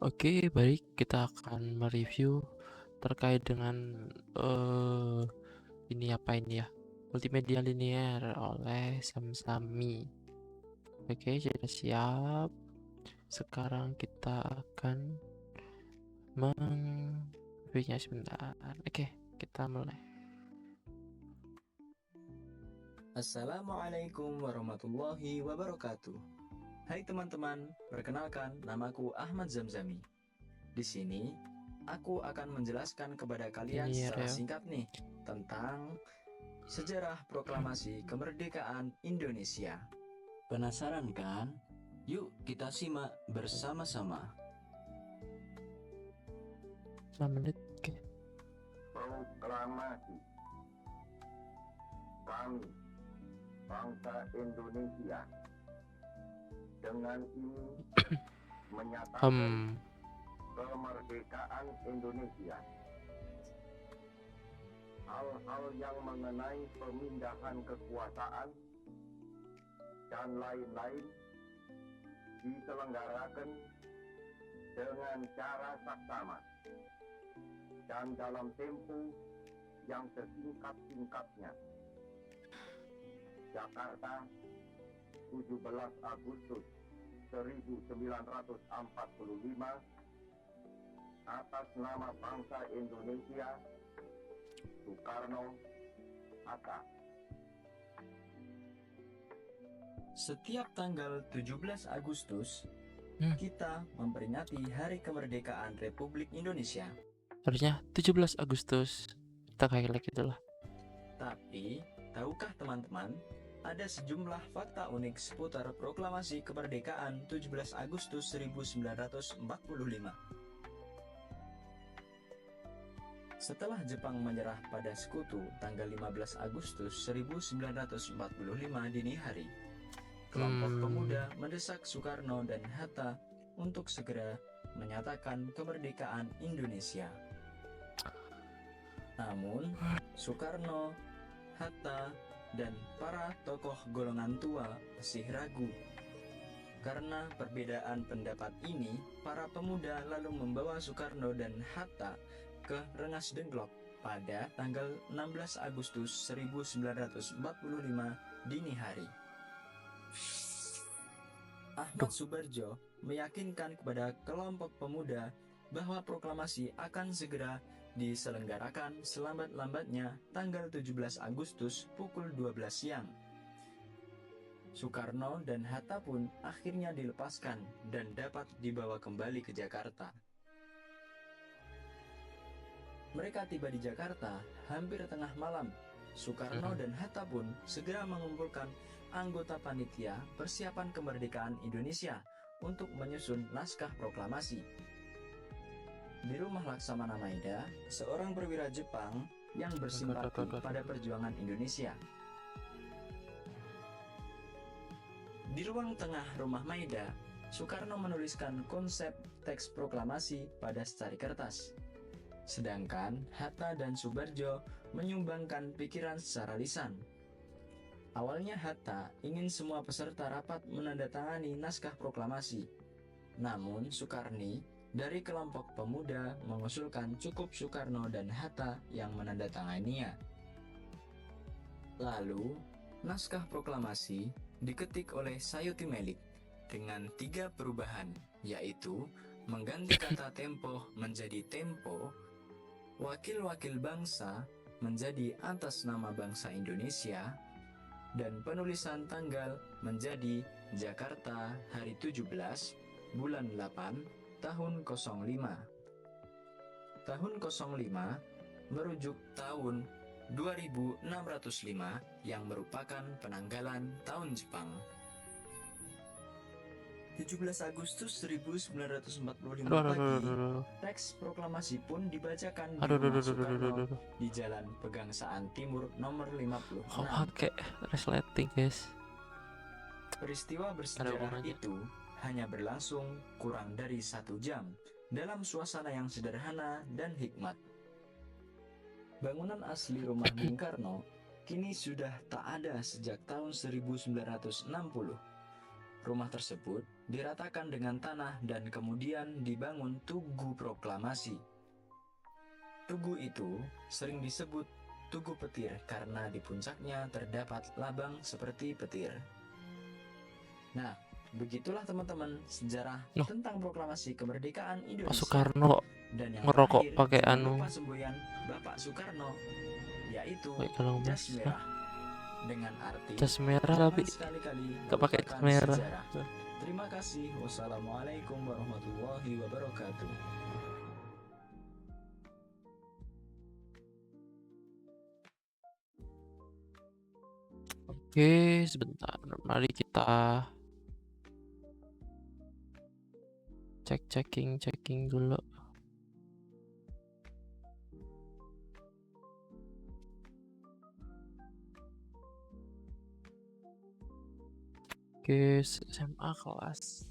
Oke, baik, kita akan mereview terkait dengan ini apa ini ya? Multimedia linear oleh Samsami. Oke, sudah siap. Sekarang kita akan reviewnya sebentar. Oke, kita mulai. Assalamualaikum warahmatullahi wabarakatuh. Hai teman-teman, perkenalkan namaku Ahmad Zamzami. Di sini, aku akan menjelaskan kepada kalian Linear secara ya. singkat nih tentang sejarah proklamasi kemerdekaan Indonesia. Penasaran kan? Yuk kita simak bersama-sama. 6 menit. Oke. Proklamasi kami bangsa Indonesia dengan ini menyatakan kemerdekaan Indonesia. Hal-hal yang mengenai pemindahan kekuasaan dan lain-lain diselenggarakan dengan cara saksama dan dalam tempo yang sesingkat-singkatnya. Jakarta, 17 Agustus 1945, atas nama bangsa Indonesia, Soekarno, Hatta. Setiap tanggal 17 Agustus, kita memperingati Hari Kemerdekaan Republik Indonesia. Harusnya 17 Agustus. Kita kayak gitu lah. Tapi, tahukah teman-teman, ada sejumlah fakta unik seputar proklamasi kemerdekaan 17 Agustus 1945. Setelah Jepang menyerah pada Sekutu tanggal 15 Agustus 1945 dini hari, kelompok pemuda mendesak Soekarno dan Hatta untuk segera menyatakan kemerdekaan Indonesia. Namun, Soekarno, Hatta, dan para tokoh golongan tua masih ragu. Karena perbedaan pendapat ini, para pemuda lalu membawa Soekarno dan Hatta ke Rengas Dengklok pada tanggal 16 Agustus 1945 dini hari. Ahmad Subarjo meyakinkan kepada kelompok pemuda bahwa proklamasi akan segera diselenggarakan selambat-lambatnya tanggal 17 Agustus pukul 12 siang. Soekarno dan Hatta pun akhirnya dilepaskan dan dapat dibawa kembali ke Jakarta. Mereka tiba di Jakarta hampir tengah malam. Soekarno dan Hatta pun segera mengumpulkan anggota panitia persiapan kemerdekaan Indonesia untuk menyusun naskah proklamasi. Di rumah Laksamana Maeda, seorang perwira Jepang yang bersimpati pada perjuangan Indonesia. Di ruang tengah rumah Maeda, Soekarno menuliskan konsep teks proklamasi pada secari kertas. Sedangkan Hatta dan Subarjo menyumbangkan pikiran secara lisan. Awalnya Hatta ingin semua peserta rapat menandatangani naskah proklamasi. Namun Soekarni dari kelompok pemuda mengusulkan cukup Soekarno dan Hatta yang menandatanganinya. Lalu, naskah proklamasi diketik oleh Sayuti Melik dengan 3 perubahan, yaitu mengganti kata tempo menjadi tempo, wakil-wakil bangsa menjadi atas nama bangsa Indonesia, dan penulisan tanggal menjadi Jakarta hari 17 bulan 8 tahun 05. Tahun 05 merujuk tahun 2605 yang merupakan penanggalan tahun Jepang. 17 Agustus 1945 pagi, teks proklamasi pun dibacakan di rumah Soekarno di Jalan Pegangsaan Timur nomor 56. Pakai resleting, guys. Peristiwa bersejarah itu hanya berlangsung kurang dari 1 jam dalam suasana yang sederhana dan hikmat. Bangunan asli rumah Bung Karno kini sudah tak ada sejak tahun 1960. Rumah tersebut diratakan dengan tanah dan kemudian dibangun Tugu Proklamasi. Tugu itu sering disebut Tugu Petir karena di puncaknya terdapat labang seperti petir. Nah, begitulah teman-teman sejarah Loh, tentang proklamasi kemerdekaan Pak Indonesia. Soekarno kok Dan yang ngerokok terakhir, pakai jangan anu lupa semboyan Bapak Soekarno, yaitu pakai kalung jas emas. merah. Dengan arti, Jas merah jangan tapi sekali-kali nggak pakai jas melupakan merah. sejarah. Terima kasih. Wassalamualaikum warahmatullahi wabarakatuh. Oke, sebentar. Mari kita checking dulu. Oke, SMA kelas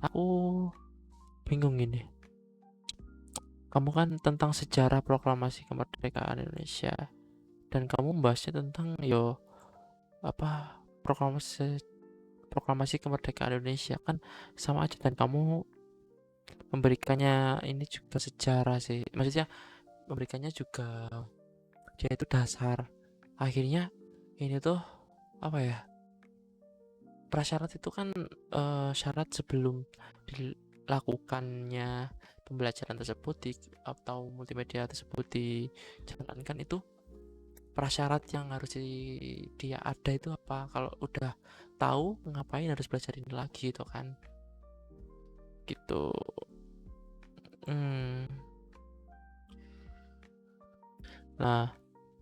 aku bingung ini. Kamu kan tentang sejarah proklamasi kemerdekaan Indonesia dan kamu membahasnya tentang proklamasi kemerdekaan Indonesia kan sama aja, dan kamu memberikannya ini juga sejarah sih. Maksudnya memberikannya juga dia itu dasar. Akhirnya ini tuh apa ya? Prasyarat itu kan syarat sebelum dilakukannya pembelajaran tersebut atau multimedia tersebut dijalankan, itu prasyarat yang harus dia ada itu apa? Kalau udah tahu ngapain harus belajar ini lagi gitu kan? Gitu. Nah,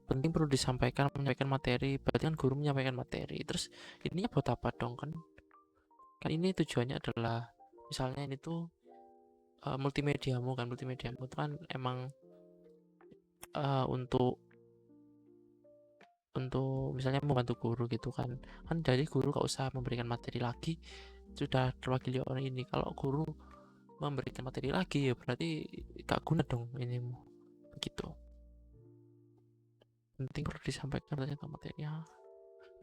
penting perlu disampaikan, menyampaikan materi. Berarti kan guru menyampaikan materi. Terus ininya buat apa dong kan? Kan ini tujuannya adalah misalnya ini tuh multimediamu itu kan emang untuk misalnya membantu guru gitu kan jadi guru gak usah memberikan materi lagi, sudah terwakili orang ini. Kalau guru memberikan materi lagi ya berarti gak guna dong ini begitu. Penting perlu disampaikan ternyata materinya.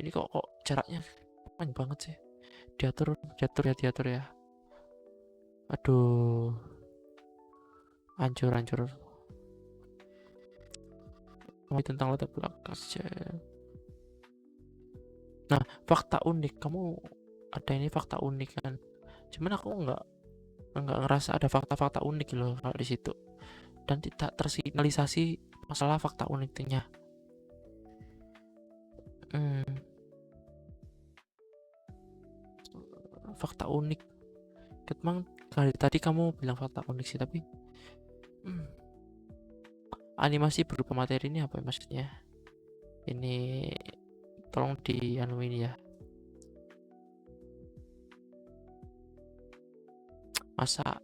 Ini kok jaraknya panjang banget sih. Diatur ya. Aduh, hancur tentang latar belakang saja. Nah, fakta unik, kamu ada ini fakta unik kan? Cuman aku nggak ngerasa ada fakta unik loh kalau di situ, dan tidak tersignalisasi masalah fakta uniknya. Fakta unik, memang tadi kamu bilang fakta unik sih, tapi animasi berupa materi ini apa maksudnya? Ini tolong dianuin ya. Masa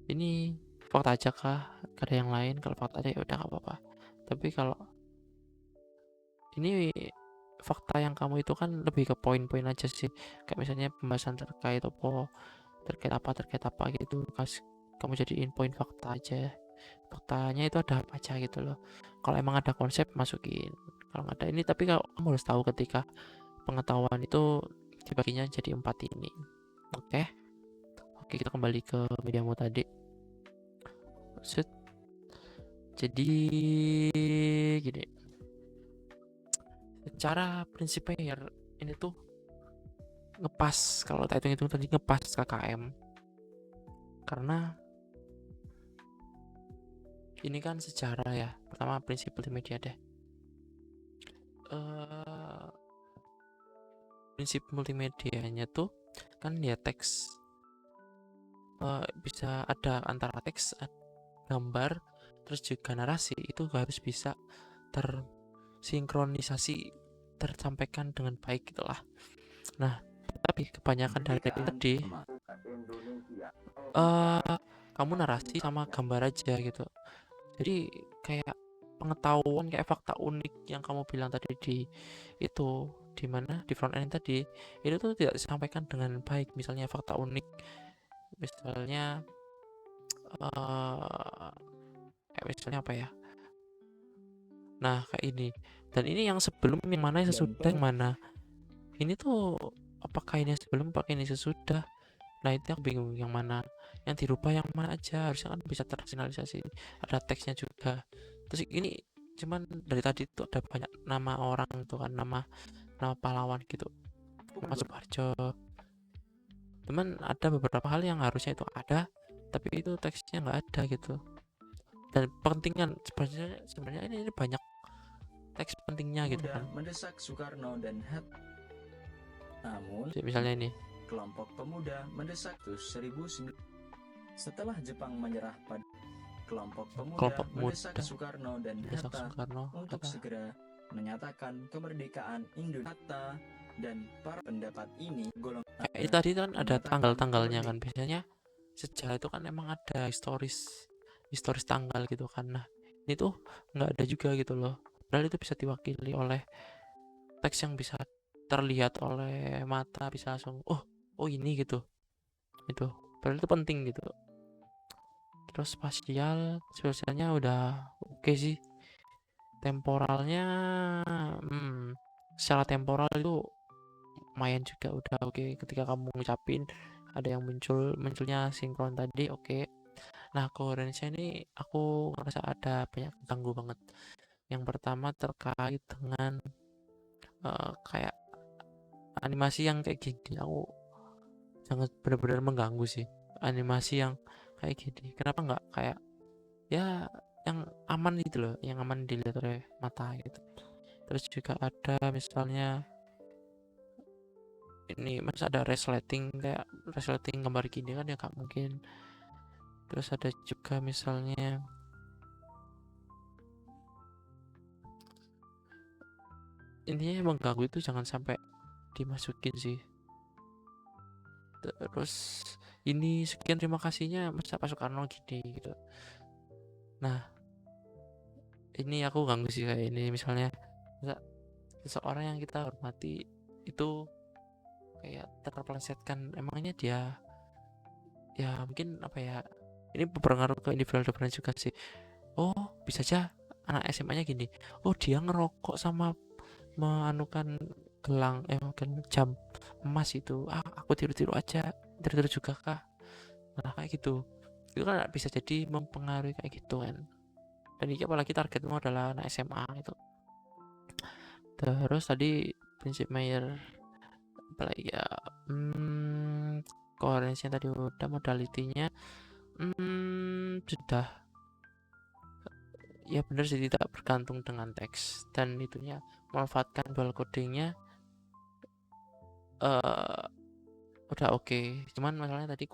ini fakta aja kah? Ada yang lain? Kalau fakta aja ya udah gak apa-apa. Tapi kalau ini fakta yang kamu itu kan lebih ke poin-poin aja sih. Kayak misalnya pembahasan terkait apa gitu. Kamu jadiin poin fakta aja. Faktanya itu ada apa aja gitu loh. Kalau emang ada konsep masukin. Kalau nggak ada ini, tapi kamu harus tahu ketika pengetahuan itu dibaginya jadi 4 ini. Oke, kita kembali ke mediamu tadi. Jadi gini, secara prinsipnya ini tuh ngepas, kalau tak hitung tadi ngepas KKM, karena ini kan sejarah ya. Pertama prinsip multimedia deh. Prinsip multimedianya tuh kan ya teks, bisa ada antara teks, gambar, terus juga narasi, itu harus bisa tersinkronisasi, tersampaikan dengan baik gitulah. Nah, tapi kebanyakan dari itu tadi kamu narasi sama gambar aja gitu. Jadi kayak pengetahuan, kayak fakta unik yang kamu bilang tadi itu di mana di front end tadi itu tuh tidak disampaikan dengan baik. Misalnya fakta unik, misalnya kayak misalnya apa ya, nah kayak ini, dan ini yang sebelum yang mana, yang sesudah yang mana, ini tuh apakah ini yang sebelum apakah ini sesudah. Nah itu yang bingung, yang mana yang dirubah, yang mana aja. Harusnya kan bisa terfinalisasi, ada teksnya juga. Terus ini cuman dari tadi tuh ada banyak nama orang tuh kan, nama pahlawan gitu, nama Suparjo. Cuman ada beberapa hal yang harusnya itu ada tapi itu teksnya nggak ada gitu. Dan pentingan sebenarnya ini banyak teks pentingnya gitu Pemuda kan. mendesak Soekarno dan Hatta. Namun, Misalnya ini kelompok pemuda mendesak 1900. Setelah Jepang menyerah pada kelompok pemuda mendesak muda Soekarno dan mendesak Hatta Soekarno, untuk Hatta. segera menyatakan kemerdekaan Indonesia. Hatta dan para pendapat ini Itu tadi kan ada menyatakan tanggal-tanggalnya kan. Biasanya sejarah itu kan emang ada historis tanggal gitu kan. Nah ini tuh nggak ada juga gitu loh. Padahal itu bisa diwakili oleh teks yang bisa terlihat oleh mata, bisa langsung oh ini gitu. Itu padahal itu penting gitu. Terus spasialnya udah oke sih. Temporalnya secara temporal itu lumayan juga, udah oke. Ketika kamu ngucapin ada yang munculnya sinkron tadi, oke. Nah koherensinya ini aku ngerasa ada banyak ganggu banget. Yang pertama terkait dengan kayak animasi yang kayak gini, aku sangat benar-benar mengganggu sih. Animasi yang kayak gini, kenapa nggak kayak ya yang aman gitu loh, yang aman dilihat oleh mata gitu. Terus juga ada misalnya ini, masa ada resleting, kayak resleting gambar gini kan ya gak mungkin. Terus ada juga misalnya intinya mengganggu itu jangan sampai dimasukin sih. Terus ini sekian terima kasihnya masa Pak Soekarno gini gitu. Nah ini aku ganggu sih kayak ini, misalnya seseorang yang kita hormati itu kayak terpelesetkan, emangnya dia ya mungkin apa ya, ini berpengaruh ke individual difference juga sih. Bisa aja anak SMA nya gini, dia ngerokok sama meanukan gelang jam emas itu, aku tiru-tiru aja, tiru-tiru juga kah. Nah kayak gitu, itu kan bisa jadi mempengaruhi kayak gitu kan. Dan ini apalagi targetmu adalah anak SMA itu. Terus tadi prinsip Mayer apalagi ya, koherensinya tadi udah, modalitinya sudah ya benar sih, tidak bergantung dengan teks, dan itunya memanfaatkan dual codingnya udah oke. Cuman masalahnya tadi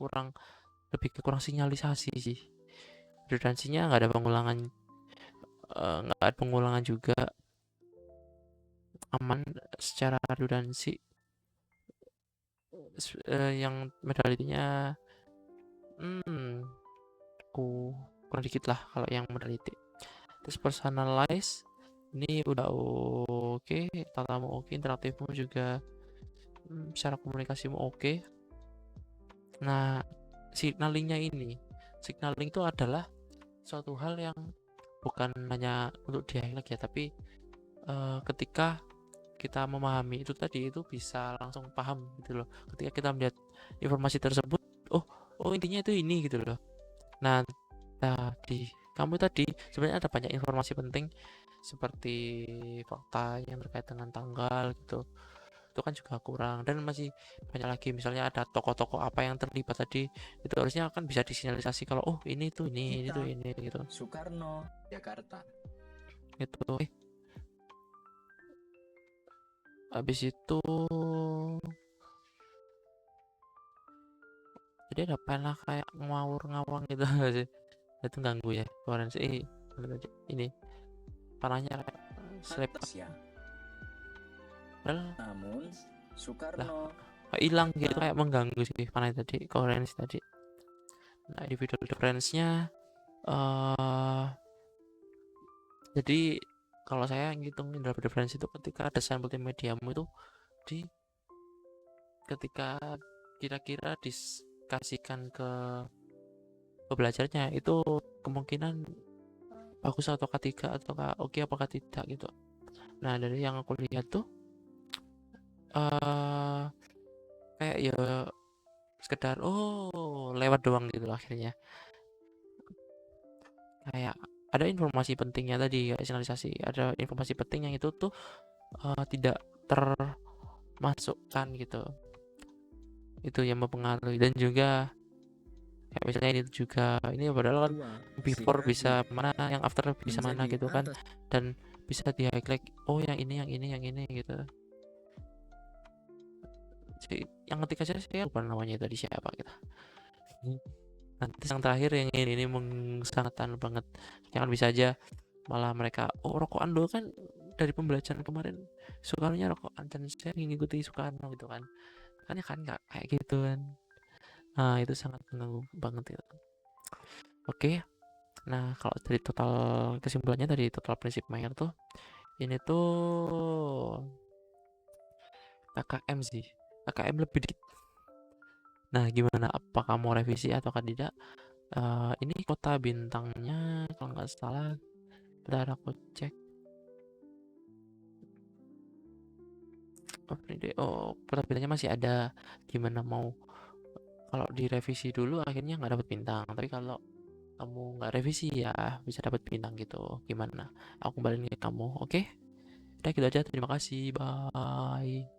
lebih ke kurang sinyalisasi sih. Redundansinya nggak ada pengulangan juga, aman secara redundansi. Yang modalitinya kurang dikit lah kalau yang modality. Terus personalize ini udah oke, tatamu oke, interaktifmu juga, secara komunikasimu oke. Nah signaling itu adalah suatu hal yang bukan hanya untuk di highlight ya, tapi ketika kita memahami itu tadi, itu bisa langsung paham gitu loh. Ketika kita melihat informasi tersebut, intinya itu ini gitu loh. Nah di kamu tadi sebenarnya ada banyak informasi penting seperti fakta yang terkait dengan tanggal gitu, itu kan juga kurang. Dan masih banyak lagi, misalnya ada tokoh-tokoh apa yang terlibat tadi, itu harusnya kan bisa disinalisasi kalau ini tuh ini gitu. Soekarno, Jakarta. Itu habis itu jadi ada pernah kayak ngawur-ngawang gitu sih. Itu ganggu ya forensik ini panahnya kayak slip Ya. padahal Namun Soekarno hilang gitu, kayak mengganggu sih panah tadi, koherensi tadi. Nah individual difference-nya jadi kalau saya ngitung indera preferensi itu ketika desain multimediamu itu di ketika kira-kira dikasihkan ke pembelajarnya itu kemungkinan bagus ataukah tidak ataukah oke apakah tidak gitu. Nah dari yang aku lihat tuh eh kayak ya sekedar lewat doang gitu akhirnya, kayak ada informasi pentingnya tadi kayak signalisasi, ada informasi penting yang itu tuh tidak termasukkan gitu, itu yang mempengaruhi. Dan juga kayak misalnya ini juga ini padahal kan before bisa mana, yang after bisa mana gitu kan, dan bisa di highlight yang ini gitu. Yang ketika saya lupa namanya tadi siapa gitu. Nanti yang terakhir yang ini sangat banget, jangan bisa aja malah mereka rokokan dulu kan, dari pembelajaran kemarin Soekarno rokokan dan saya ngikuti Soekarno gitu kan ya kan nggak kayak gitu kan. Nah itu sangat mengganggu banget gitu. Oke, nah kalau dari total kesimpulannya dari total prinsip Mayer tuh ini tuh KKM sih, KKM lebih dikit. Nah gimana, apa kamu revisi atau tidak? Ini kota bintangnya kalau nggak salah, bentar aku cek. Kota bintangnya masih ada. Gimana mau kalau direvisi dulu akhirnya nggak dapat bintang, tapi kalau kamu nggak revisi ya bisa dapat bintang gitu. Gimana? Aku kembaliin ke kamu, oke? Udah gitu aja, terima kasih, bye.